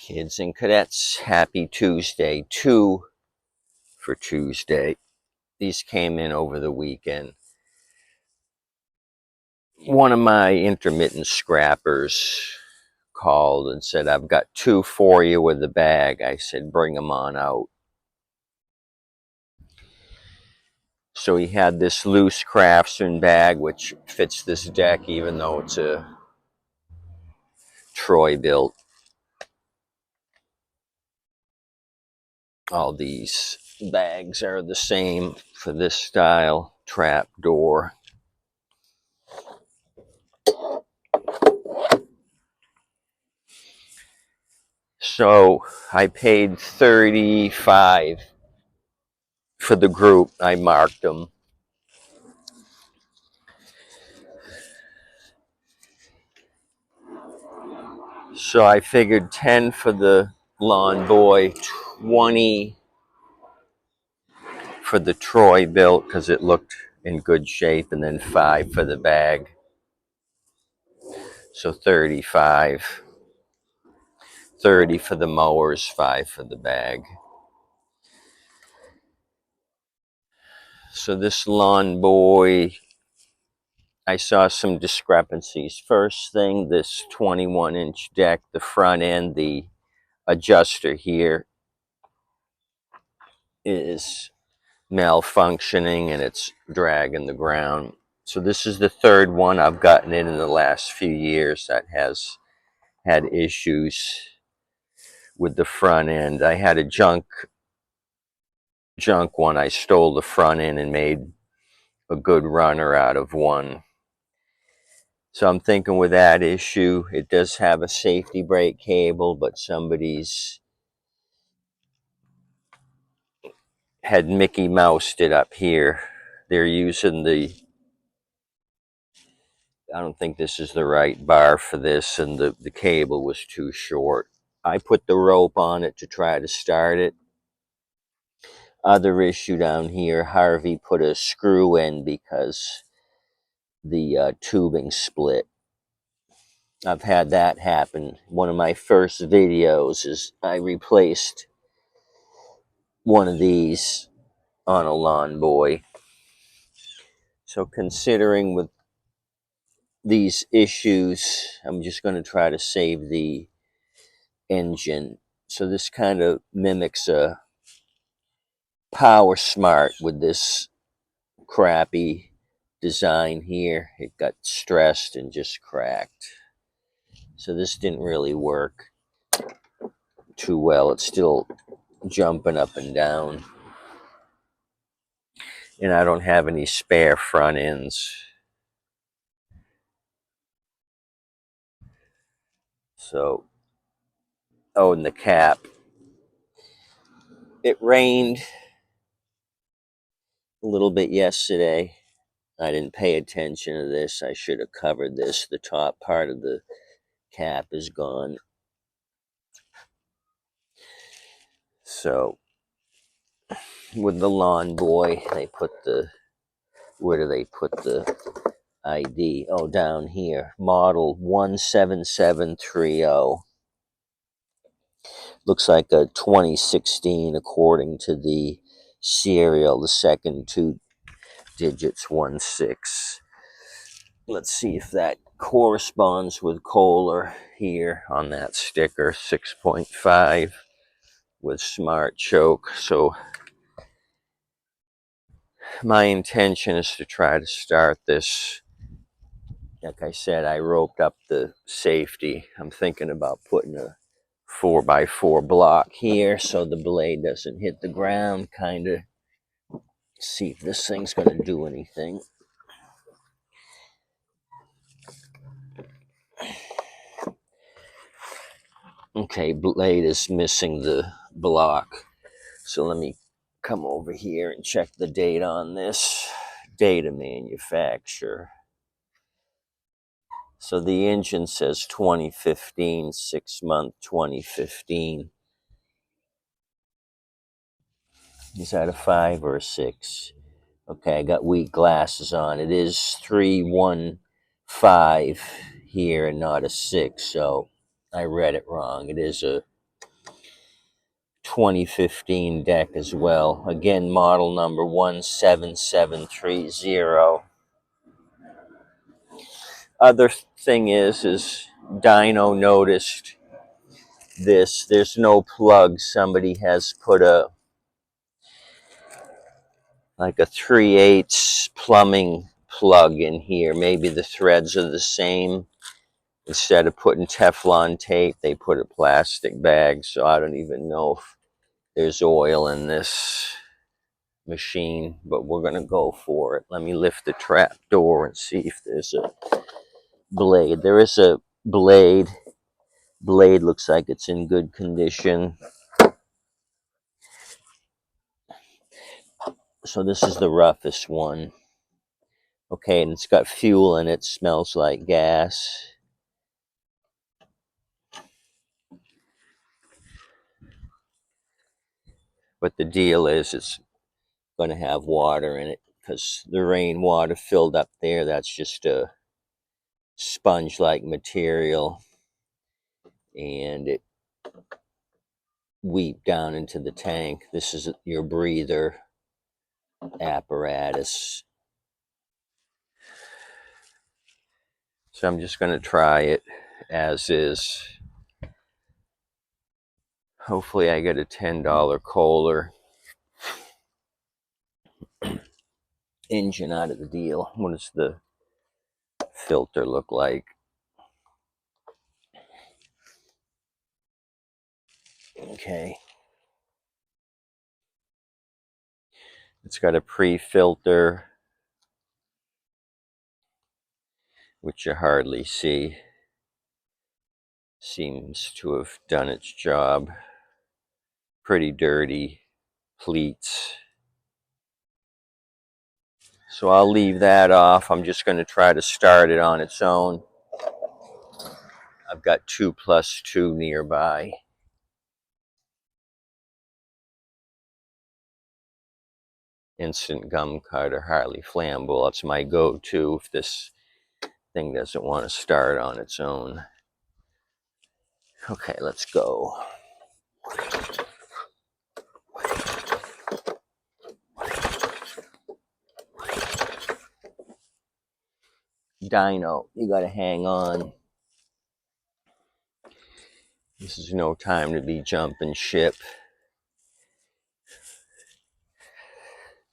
Kids and cadets, happy Tuesday. 2 for Tuesday. These came in over the weekend. One of my intermittent scrappers called and said, I've got 2 for you with the bag. I said, bring them on out. So he had this loose Craftsman bag, which fits this deck, even though it's a Troy-Bilt. All these bags are the same for this style trap door. So I paid $35 for the group. I marked them. So I figured 10 for the Lawn Boy, 20 for the Troy-Bilt because it looked in good shape, and then 5 for the bag. So 35. 30 for the Mowers, 5 for the bag. So this Lawn Boy, I saw some discrepancies. First thing, this 21-inch deck, the front end, the adjuster here is malfunctioning and it's dragging the ground. So this is the third one I've gotten in the last few years that has had issues with the front end. I had a junk one. I stole the front end and made a good runner out of one. So I'm thinking with that issue, it does have a safety brake cable, but somebody's had Mickey Moused it up here. They're using the, I don't think this is the right bar for this, and the cable was too short. I put the rope on it to try to start it. Other issue down here, Harvey put a screw in because the tubing split. I've had that happen. One of my first videos is I replaced one of these on a Lawn Boy. So considering with these issues, I'm just going to try to save the engine. So this kind of mimics a Power Smart with this crappy design here. It got stressed and just cracked. So this didn't really work too well. It's still jumping up and down. And I don't have any spare front ends. So, oh, and the cap. It rained a little bit yesterday. I didn't pay attention to this. I should have covered this. The top part of the cap is gone. So, with the Lawn Boy, they put the, where do they put the ID? Oh, down here. Model 17730. Looks like a 2016 according to the serial. The second 2 digits 16. Let's see if that corresponds with Kohler here on that sticker. 6.5 with smart choke. So my intention is to try to start this. Like I said, I roped up the safety. I'm thinking about putting a 4x4 block here so the blade doesn't hit the ground. Kind of see if this thing's going to do anything. Okay, blade is missing the block. So let me come over here and check the date on this. Date of manufacture. So the engine says 2015, 6-month 2015. Is that a 5 or a 6? Okay, I got weak glasses on. It is 315 here and not a 6, so I read it wrong. It is a 2015 deck as well. Again, model number 17730. Other thing is Dino noticed this. There's no plug. Somebody has put a like a 3/8 plumbing plug in here. Maybe the threads are the same. Instead of putting Teflon tape, they put a plastic bag. So I don't even know if there's oil in this machine, but we're gonna go for it. Let me lift the trap door and see if there's a blade. There is a blade. Blade looks like it's in good condition. So this is the roughest one. Okay, and it's got fuel in it. Smells like gas. But the deal is it's going to have water in it because the rainwater filled up there. That's just a sponge-like material, and it weeped down into the tank. This is your breather apparatus. So I'm just going to try it as is. Hopefully I get a $10 Kohler engine out of the deal. What does the filter look like? Okay. It's got a pre-filter, which you hardly see. Seems to have done its job. Pretty dirty pleats. So I'll leave that off. I'm just going to try to start it on its own. I've got 2+2 nearby. Instant gum cutter, highly flammable. That's my go-to if this thing doesn't want to start on its own. Okay, let's go. Dino, you gotta hang on. This is no time to be jumping ship.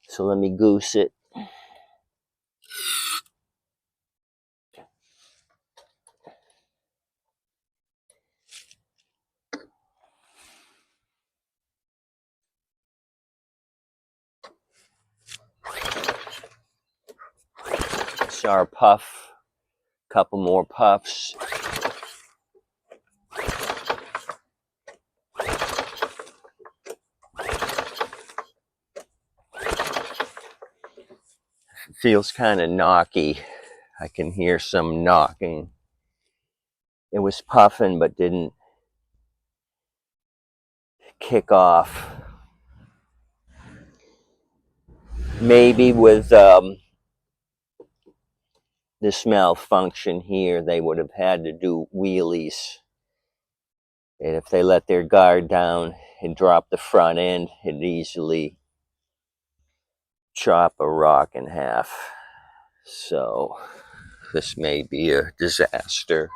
So let me goose it. It's our puff. Couple more puffs. It feels kind of knocky. I can hear some knocking. It was puffing but didn't kick off. Maybe with this malfunction here, they would have had to do wheelies. And if they let their guard down and drop the front end, it'd easily chop a rock in half. So this may be a disaster.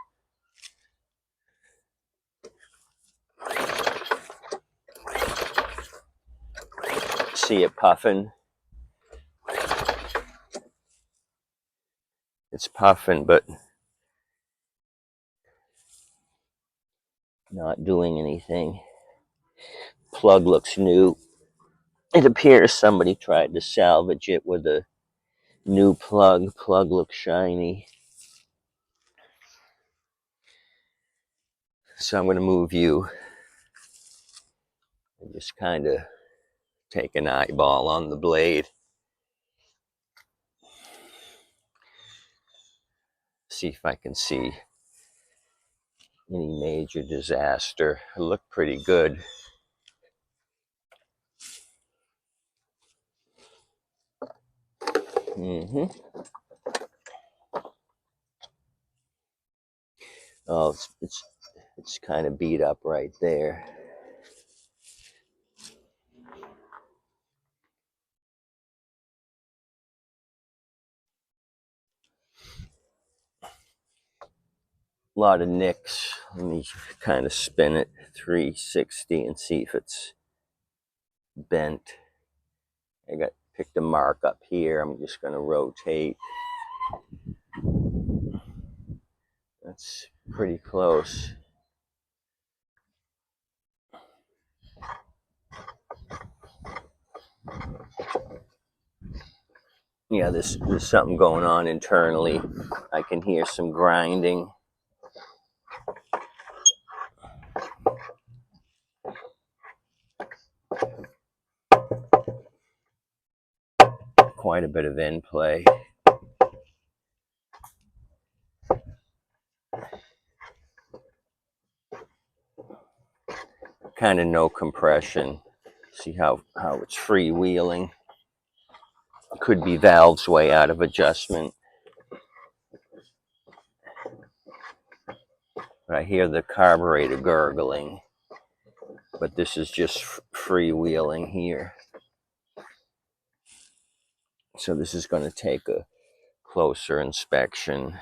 See it puffing? It's puffing, but not doing anything. Plug looks new. It appears somebody tried to salvage it with a new plug. Plug looks shiny. So I'm going to move you and just kind of take an eyeball on the blade. See if I can see any major disaster. It looked pretty good. Oh, it's kind of beat up right there. A lot of nicks. Let me kind of spin it 360 and see if it's bent. I got picked a mark up here. I'm just going to rotate. That's pretty close. Yeah, there's something going on internally. I can hear some grinding. Quite a bit of end play. Kind of no compression. See how it's freewheeling. Could be valves way out of adjustment. But I hear the carburetor gurgling. But this is just freewheeling here. So this is going to take a closer inspection.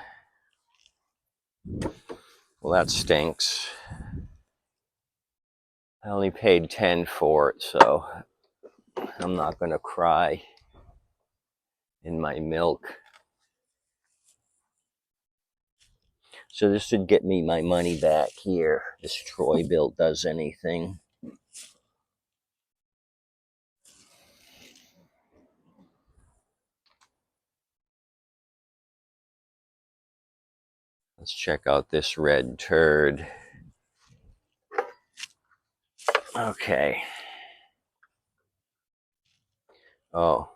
Well, that stinks. I only paid 10 for it, so I'm not going to cry in my milk. So this should get me my money back here. This Troy-Bilt does anything. Let's check out this red turd. Okay. Oh.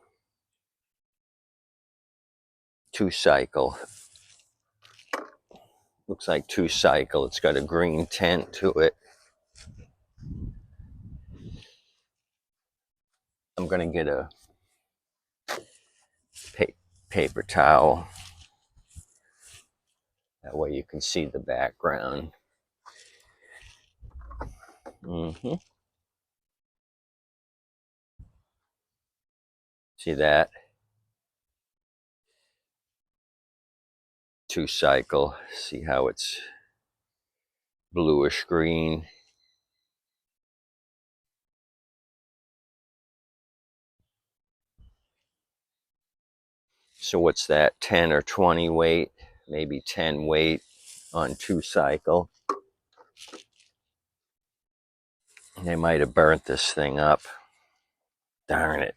2-cycle. Looks like 2-cycle. It's got a green tint to it. I'm going to get a paper towel. That way you can see the background. See that? 2-cycle. See how it's bluish green. So what's that? 10 or 20 weight? Maybe 10 weight on 2-cycle. They might have burnt this thing up. Darn it.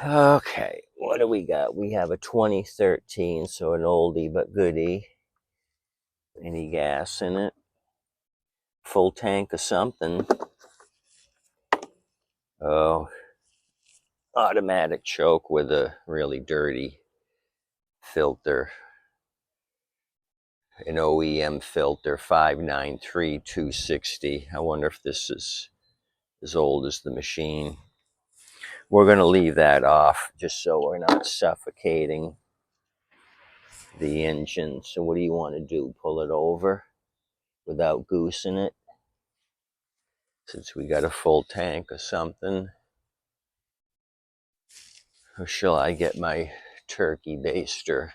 Okay, what do we got? We have a 2013, so an oldie but goodie. Any gas in it? Full tank of something. Oh, automatic choke with a really dirty filter. An OEM filter, 593260. I wonder if this is as old as the machine. We're going to leave that off just so we're not suffocating the engine. So what do you want to do? Pull it over without goosing it? Since we got a full tank or something. Or shall I get my turkey baster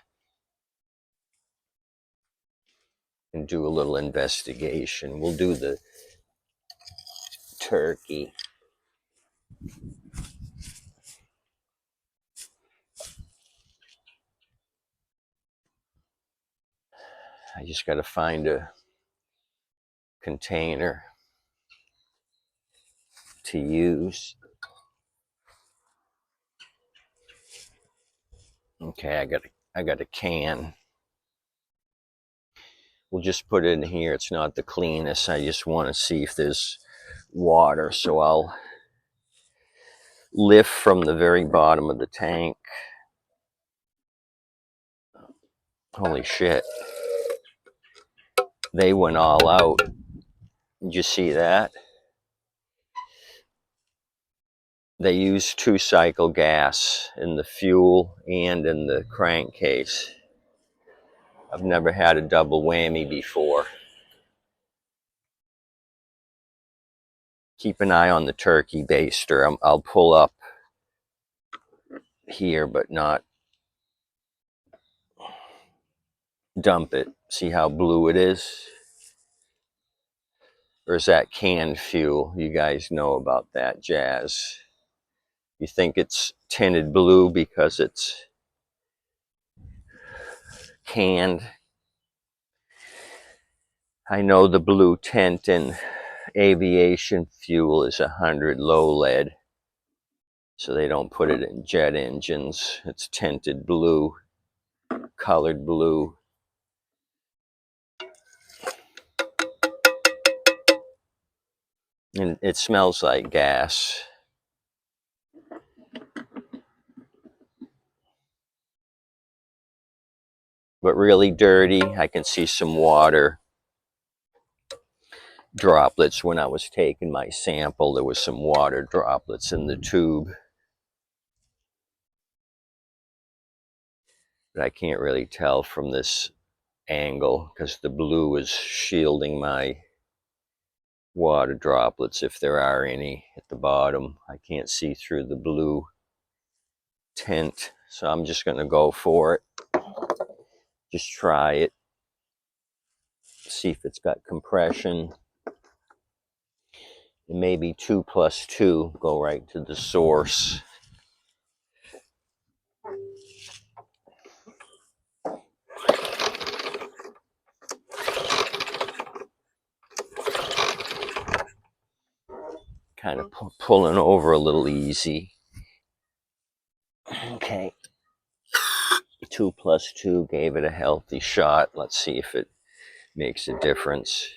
and do a little investigation? We'll do the turkey. I just got to find a container to use. Okay, I got a can. We'll just put it in here. It's not the cleanest. I just want to see if there's water. So I'll lift from the very bottom of the tank. Holy shit. They went all out. Did you see that? They use 2-cycle gas in the fuel and in the crankcase. I've never had a double whammy before. Keep an eye on the turkey baster. I'll pull up here, but not. dump it. See how blue it is? Or is that canned fuel? You guys know about that jazz. You think it's tinted blue because it's canned. I know the blue tint in aviation fuel is 100 low lead, so they don't put it in jet engines. It's tinted blue, colored blue. And it smells like gas. But really dirty. I can see some water droplets. When I was taking my sample, there was some water droplets in the tube. But I can't really tell from this angle because the blue is shielding my water droplets, if there are any at the bottom. I can't see through the blue tint, so I'm just going to go for it. Just try it. See if it's got compression. And maybe 2 plus 2, go right to the source. Kind of pulling over a little easy. Okay. 2 plus 2 gave it a healthy shot. Let's see if it makes a difference.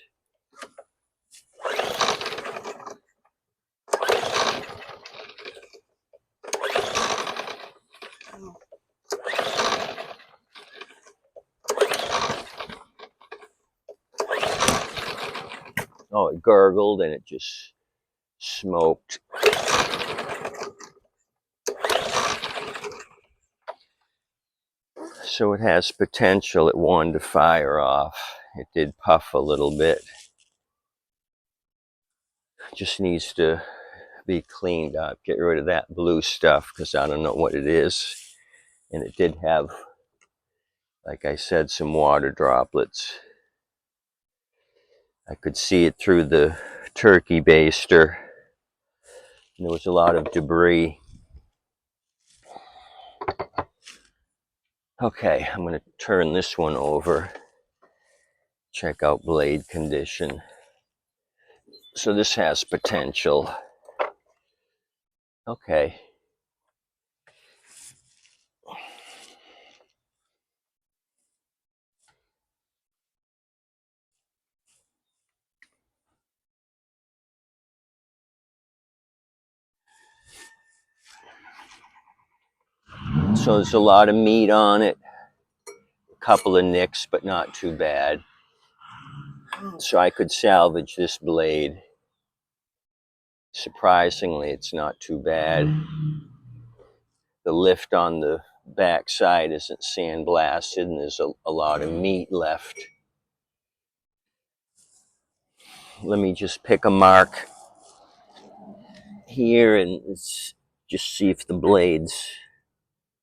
Oh, it gurgled and it just smoked. So it has potential. It wanted to fire off. It did puff a little bit. Just needs to be cleaned up. Get rid of that blue stuff because I don't know what it is. And it did have, like I said, some water droplets. I could see it through the turkey baster. And there was a lot of debris. Okay, I'm going to turn this one over. Check out blade condition. So this has potential. Okay. So there's a lot of meat on it. A couple of nicks, but not too bad. So I could salvage this blade. Surprisingly, it's not too bad. The lift on the back side isn't sandblasted, and there's a lot of meat left. Let me just pick a mark here and just see if the blade's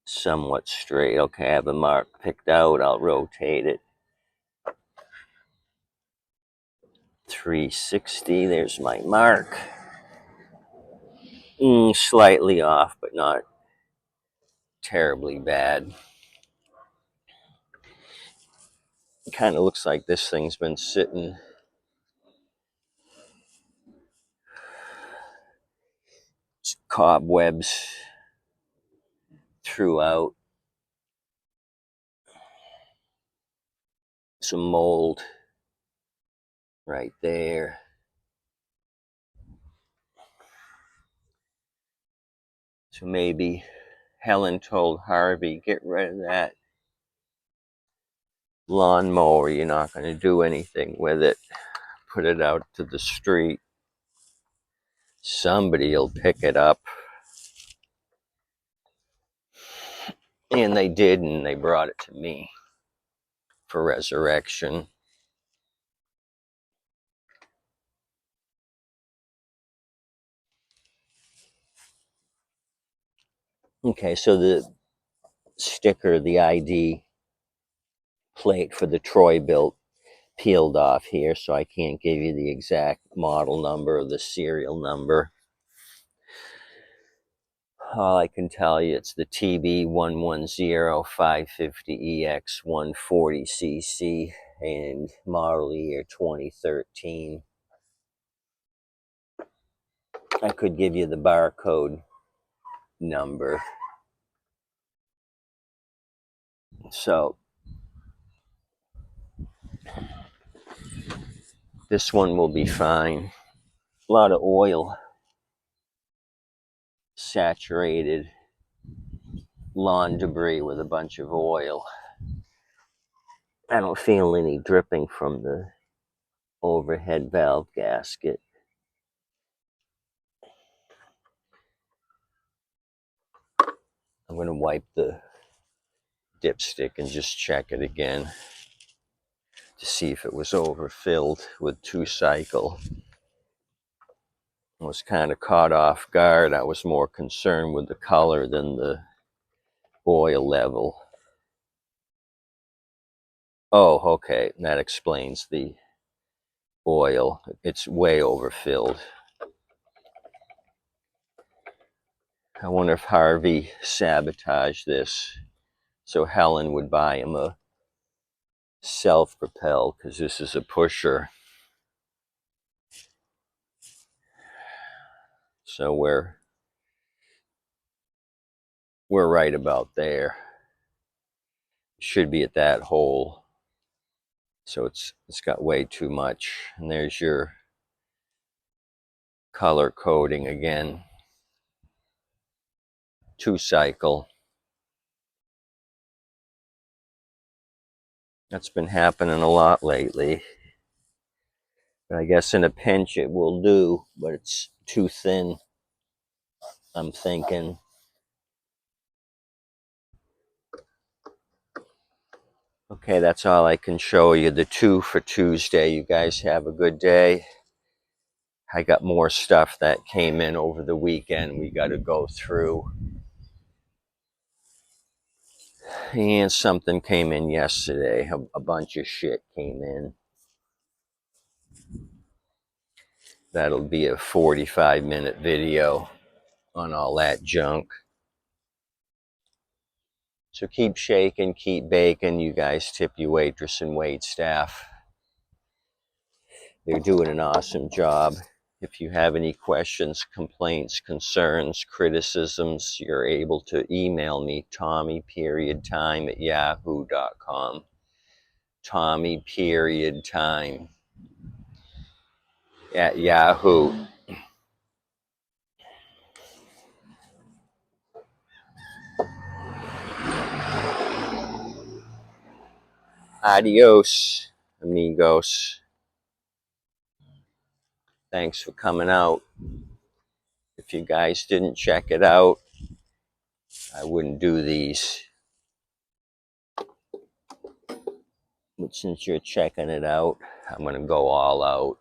somewhat straight. Okay, I have a mark picked out. I'll rotate it. 360, there's my mark. Slightly off, but not terribly bad. It kind of looks like this thing's been sitting cobwebs throughout. Some mold right there. So maybe Helen told Harvey, get rid of that lawnmower. You're not going to do anything with it. Put it out to the street. Somebody will pick it up. And they did, and they brought it to me for resurrection. Okay, so the sticker, the ID plate for the Troy-Bilt peeled off here, so I can't give you the exact model number or the serial number. All I can tell you, it's the TB110550EX 140cc and model year 2013. I could give you the barcode number. So this one will be fine. A lot of oil, saturated lawn debris with a bunch of oil. I don't feel any dripping from the overhead valve gasket. I'm going to wipe the dipstick and just check it again to see if it was overfilled with 2-cycle. I was kind of caught off guard. I was more concerned with the color than the oil level. Oh, okay, that explains the oil. It's way overfilled. I wonder if Harvey sabotaged this so Helen would buy him a self-propel, because this is a pusher. So we're right about there. Should be at that hole. So it's got way too much. And there's your color coding again. 2-cycle. That's been happening a lot lately. But I guess in a pinch it will do, but it's too thin, I'm thinking. Okay, that's all I can show you. The 2 for Tuesday. You guys have a good day. I got more stuff that came in over the weekend we got to go through. And something came in yesterday. A bunch of shit came in. That'll be a 45-minute video on all that junk. So keep shaking, keep baking. You guys tip your waitress and wait staff. They're doing an awesome job. If you have any questions, complaints, concerns, criticisms, you're able to email me, Tommy.time@yahoo.com. Tommy.time@yahoo. Adios, amigos. Thanks for coming out. If you guys didn't check it out, I wouldn't do these. But since you're checking it out, I'm going to go all out.